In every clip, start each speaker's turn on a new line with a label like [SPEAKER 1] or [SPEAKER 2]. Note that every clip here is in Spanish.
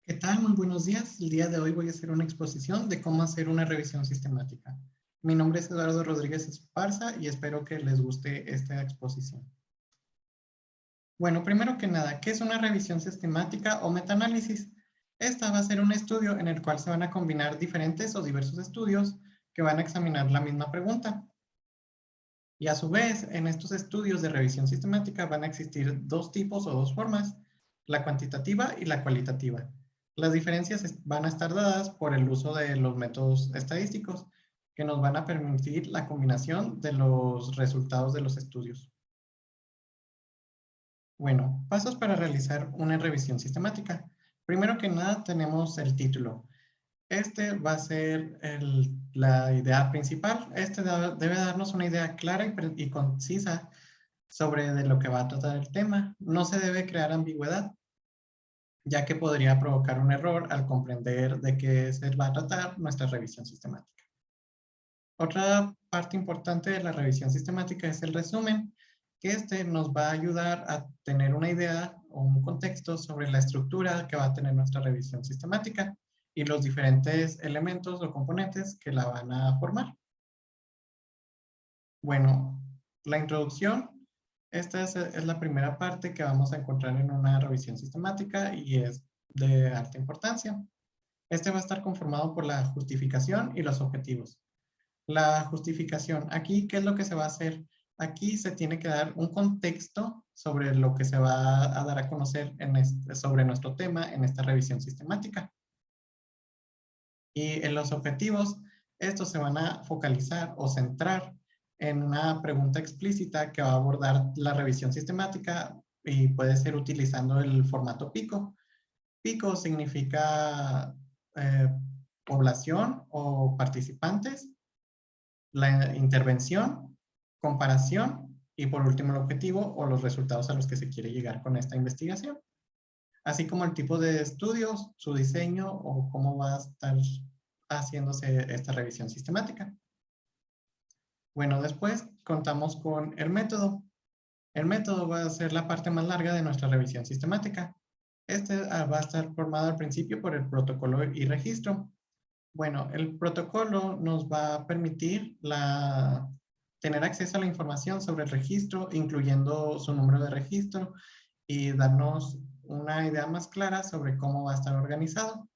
[SPEAKER 1] ¿Qué tal? Muy buenos días. El día de hoy voy a hacer una exposición de cómo hacer una revisión sistemática. Mi nombre es Eduardo Rodríguez Esparza y espero que les guste esta exposición. Bueno, primero que nada, ¿qué es una revisión sistemática o metaanálisis? Esta va a ser un estudio en el cual se van a combinar diferentes o diversos estudios que van a examinar la misma pregunta. Y a su vez, en estos estudios de revisión sistemática van a existir dos tipos o dos formas, la cuantitativa y la cualitativa. Las diferencias van a estar dadas por el uso de los métodos estadísticos, que nos van a permitir la combinación de los resultados de los estudios. Bueno, pasos para realizar una revisión sistemática. Primero que nada tenemos el título. Este va a ser la idea principal. Este debe darnos una idea clara y concisa sobre de lo que va a tratar el tema. No se debe crear ambigüedad, ya que podría provocar un error al comprender de qué se va a tratar nuestra revisión sistemática. Otra parte importante de la revisión sistemática es el resumen, que este nos va a ayudar a tener una idea o un contexto sobre la estructura que va a tener nuestra revisión sistemática y los diferentes elementos o componentes que la van a formar. Bueno, la introducción. Esta es la primera parte que vamos a encontrar en una revisión sistemática y es de alta importancia. Este va a estar conformado por la justificación y los objetivos. La justificación, aquí, ¿qué es lo que se va a hacer? Aquí se tiene que dar un contexto sobre lo que se va a dar a conocer sobre nuestro tema en esta revisión sistemática. Y en los objetivos, estos se van a focalizar o centrar en una pregunta explícita que va a abordar la revisión sistemática y puede ser utilizando el formato PICO. PICO significa población o participantes, la intervención, comparación y por último el objetivo o los resultados a los que se quiere llegar con esta investigación. Así como el tipo de estudios, su diseño o cómo va a estar haciéndose esta revisión sistemática. Bueno, después contamos con el método. El método va a ser la parte más larga de nuestra revisión sistemática. Este va a estar formado al principio por el protocolo y registro. Bueno, el protocolo nos va a permitir tener acceso a la información sobre el registro, incluyendo su número de registro y darnos una idea más clara sobre cómo va a estar organizado.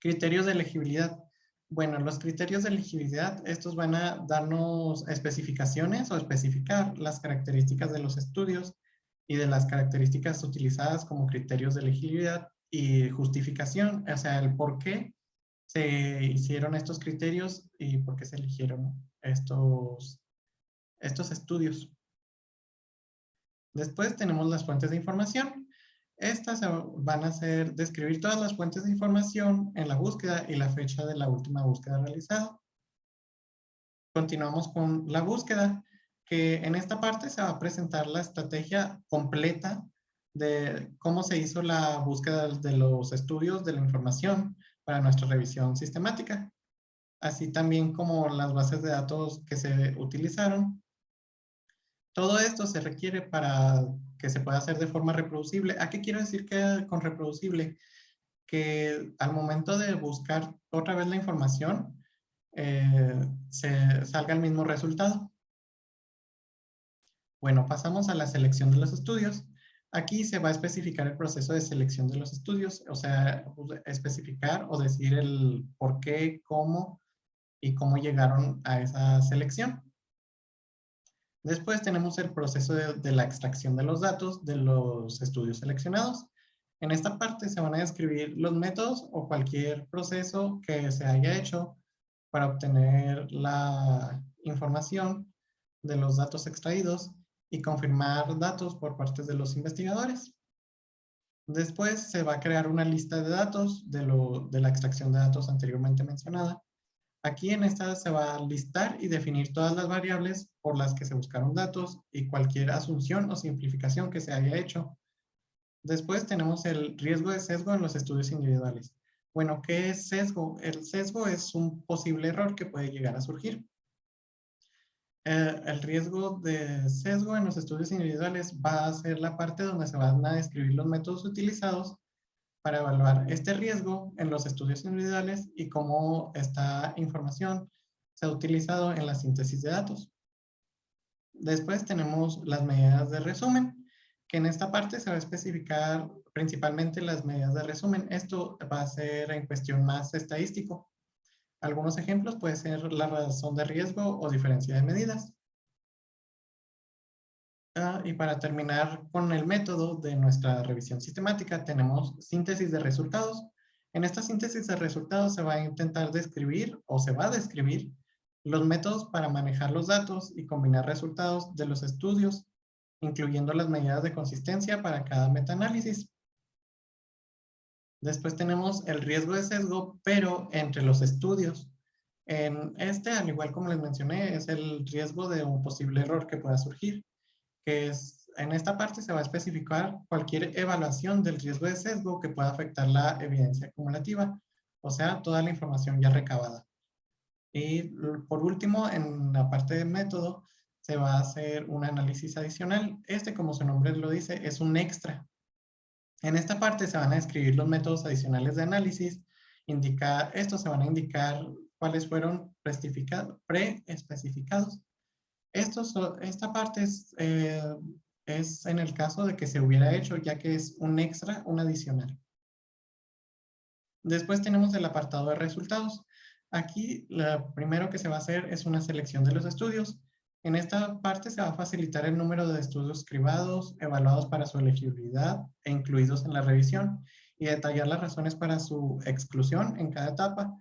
[SPEAKER 1] Criterios de elegibilidad. Bueno, los criterios de elegibilidad, estos van a darnos especificaciones o especificar las características de los estudios y de las características utilizadas como criterios de elegibilidad y justificación, o sea, el por qué se hicieron estos criterios y por qué se eligieron estos estudios. Después tenemos las fuentes de información. Estas van a ser describir todas las fuentes de información en la búsqueda y la fecha de la última búsqueda realizada. Continuamos con la búsqueda, que en esta parte se va a presentar la estrategia completa de cómo se hizo la búsqueda de los estudios de la información para nuestra revisión sistemática, así también como las bases de datos que se utilizaron. Todo esto se requiere para que se pueda hacer de forma reproducible. ¿A qué quiero decir que con reproducible? Que al momento de buscar otra vez la información, se salga el mismo resultado. Bueno, pasamos a la selección de los estudios. Aquí se va a especificar el proceso de selección de los estudios, o sea, especificar o decir el por qué, cómo y cómo llegaron a esa selección. Después tenemos el proceso de la extracción de los datos de los estudios seleccionados. En esta parte se van a describir los métodos o cualquier proceso que se haya hecho para obtener la información de los datos extraídos y confirmar datos por parte de los investigadores. Después se va a crear una lista de datos de la extracción de datos anteriormente mencionada. Aquí en esta se va a listar y definir todas las variables por las que se buscaron datos y cualquier asunción o simplificación que se haya hecho. Después tenemos el riesgo de sesgo en los estudios individuales. Bueno, ¿qué es sesgo? El sesgo es un posible error que puede llegar a surgir. El riesgo de sesgo en los estudios individuales va a ser la parte donde se van a describir los métodos utilizados para evaluar este riesgo en los estudios individuales y cómo esta información se ha utilizado en la síntesis de datos. Después tenemos las medidas de resumen, que en esta parte se va a especificar principalmente las medidas de resumen. Esto va a ser en cuestión más estadístico. Algunos ejemplos pueden ser la razón de riesgo o diferencia de medidas. Y para terminar con el método de nuestra revisión sistemática, tenemos síntesis de resultados. En esta síntesis de resultados se va a intentar describir o se va a describir los métodos para manejar los datos y combinar resultados de los estudios, incluyendo las medidas de consistencia para cada metaanálisis. Después tenemos el riesgo de sesgo, pero entre los estudios. En este, al igual como les mencioné, es el riesgo de un posible error que pueda surgir, que es, en esta parte se va a especificar cualquier evaluación del riesgo de sesgo que pueda afectar la evidencia acumulativa, o sea, toda la información ya recabada. Y por último, en la parte de método, se va a hacer un análisis adicional. Este, como su nombre lo dice, es un extra. En esta parte se van a describir los métodos adicionales de análisis. Estos se van a indicar cuáles fueron preespecificados. Esta parte es en el caso de que se hubiera hecho, ya que es un extra, un adicional. Después tenemos el apartado de resultados. Aquí lo primero que se va a hacer es una selección de los estudios. En esta parte se va a facilitar el número de estudios cribados, evaluados para su elegibilidad e incluidos en la revisión, y detallar las razones para su exclusión en cada etapa,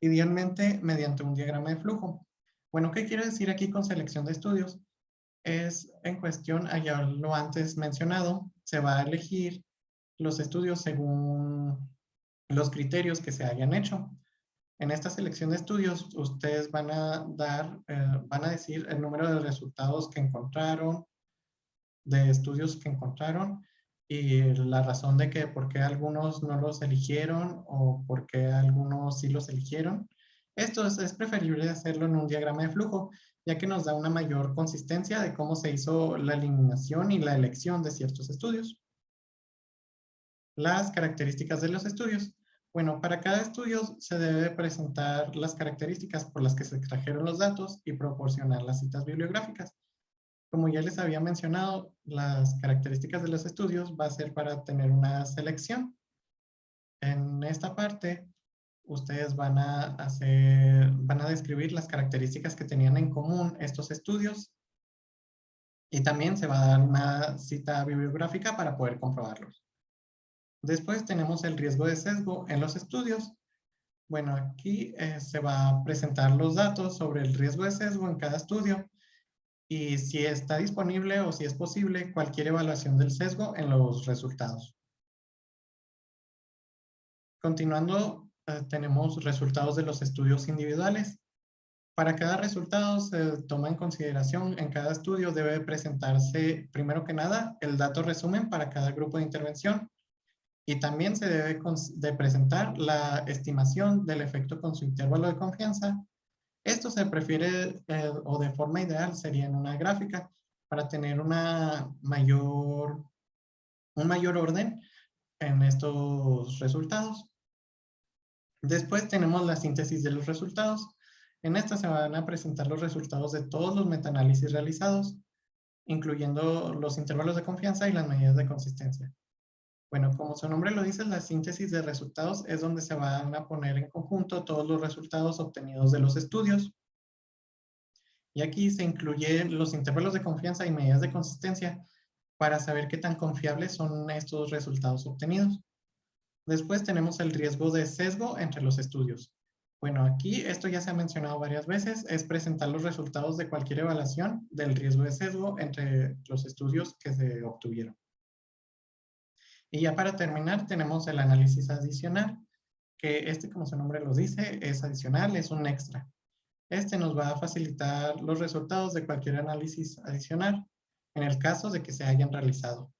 [SPEAKER 1] idealmente mediante un diagrama de flujo. Bueno, ¿qué quiero decir aquí con selección de estudios? Es en cuestión, ya lo antes mencionado, se va a elegir los estudios según los criterios que se hayan hecho. En esta selección de estudios, ustedes van a decir el número de resultados que encontraron, de estudios que encontraron, y la razón de que por qué algunos no los eligieron o por qué algunos sí los eligieron. Esto es preferible hacerlo en un diagrama de flujo, ya que nos da una mayor consistencia de cómo se hizo la eliminación y la elección de ciertos estudios. Las características de los estudios. Bueno, para cada estudio se debe presentar las características por las que se extrajeron los datos y proporcionar las citas bibliográficas. Como ya les había mencionado, las características de los estudios va a ser para tener una selección. En esta parte, ustedes van a describir las características que tenían en común estos estudios, y también se va a dar una cita bibliográfica para poder comprobarlos. Después tenemos el riesgo de sesgo en los estudios. Bueno, aquí se va a presentar los datos sobre el riesgo de sesgo en cada estudio y si está disponible o si es posible cualquier evaluación del sesgo en los resultados. Continuando, tenemos resultados de los estudios individuales. Para cada resultado se toma en consideración, en cada estudio debe presentarse, primero que nada, el dato resumen para cada grupo de intervención. Y también se debe de presentar la estimación del efecto con su intervalo de confianza. Esto se prefiere o de forma ideal sería en una gráfica para tener un mayor orden en estos resultados. Después tenemos la síntesis de los resultados. En esta se van a presentar los resultados de todos los metaanálisis realizados, incluyendo los intervalos de confianza y las medidas de consistencia. Bueno, como su nombre lo dice, la síntesis de resultados es donde se van a poner en conjunto todos los resultados obtenidos de los estudios. Y aquí se incluyen los intervalos de confianza y medidas de consistencia para saber qué tan confiables son estos resultados obtenidos. Después tenemos el riesgo de sesgo entre los estudios. Bueno, aquí esto ya se ha mencionado varias veces, es presentar los resultados de cualquier evaluación del riesgo de sesgo entre los estudios que se obtuvieron. Y ya para terminar tenemos el análisis adicional, que este, como su nombre lo dice, es adicional, es un extra. Este nos va a facilitar los resultados de cualquier análisis adicional, en el caso de que se hayan realizado.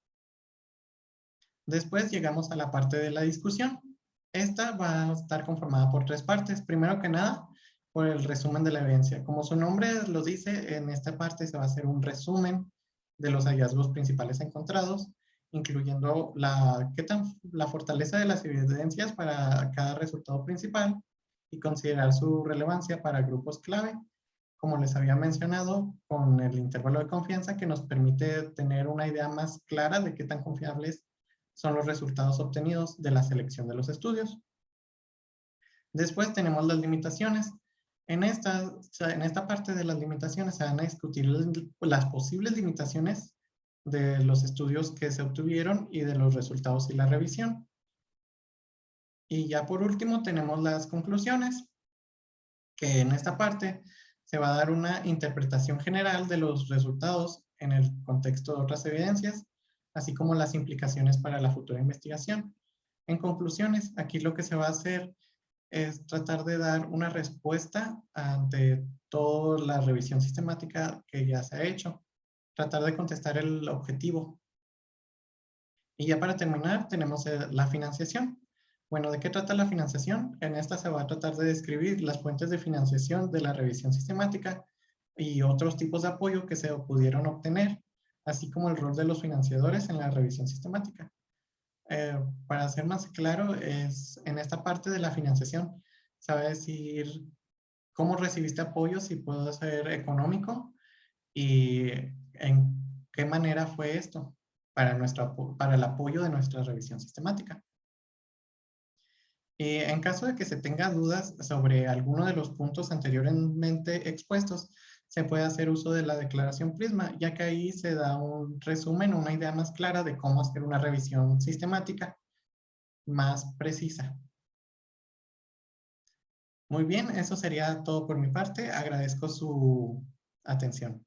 [SPEAKER 1] Después llegamos a la parte de la discusión. Esta va a estar conformada por tres partes. Primero que nada, por el resumen de la evidencia. Como su nombre lo dice, en esta parte se va a hacer un resumen de los hallazgos principales encontrados incluyendo la fortaleza de las evidencias para cada resultado principal y considerar su relevancia para grupos clave, como les había mencionado, con el intervalo de confianza que nos permite tener una idea más clara de qué tan confiables son los resultados obtenidos de la selección de los estudios. Después tenemos las limitaciones. En esta parte de las limitaciones se van a discutir las posibles limitaciones de los estudios que se obtuvieron y de los resultados y la revisión. Y ya por último tenemos las conclusiones, que en esta parte se va a dar una interpretación general de los resultados en el contexto de otras evidencias, así como las implicaciones para la futura investigación. En conclusiones, aquí lo que se va a hacer es tratar de dar una respuesta ante toda la revisión sistemática que ya se ha hecho. Tratar de contestar el objetivo. Y ya para terminar, tenemos la financiación. Bueno, ¿de qué trata la financiación? En esta se va a tratar de describir las fuentes de financiación de la revisión sistemática y otros tipos de apoyo que se pudieron obtener, así como el rol de los financiadores en la revisión sistemática. Para ser más claro, en esta parte de la financiación se va a decir cómo recibiste apoyo, si puede ser económico y en qué manera fue esto para el apoyo de nuestra revisión sistemática. Y en caso de que se tenga dudas sobre alguno de los puntos anteriormente expuestos, se puede hacer uso de la declaración Prisma, ya que ahí se da un resumen, una idea más clara de cómo hacer una revisión sistemática más precisa. Muy bien, eso sería todo por mi parte. Agradezco su atención.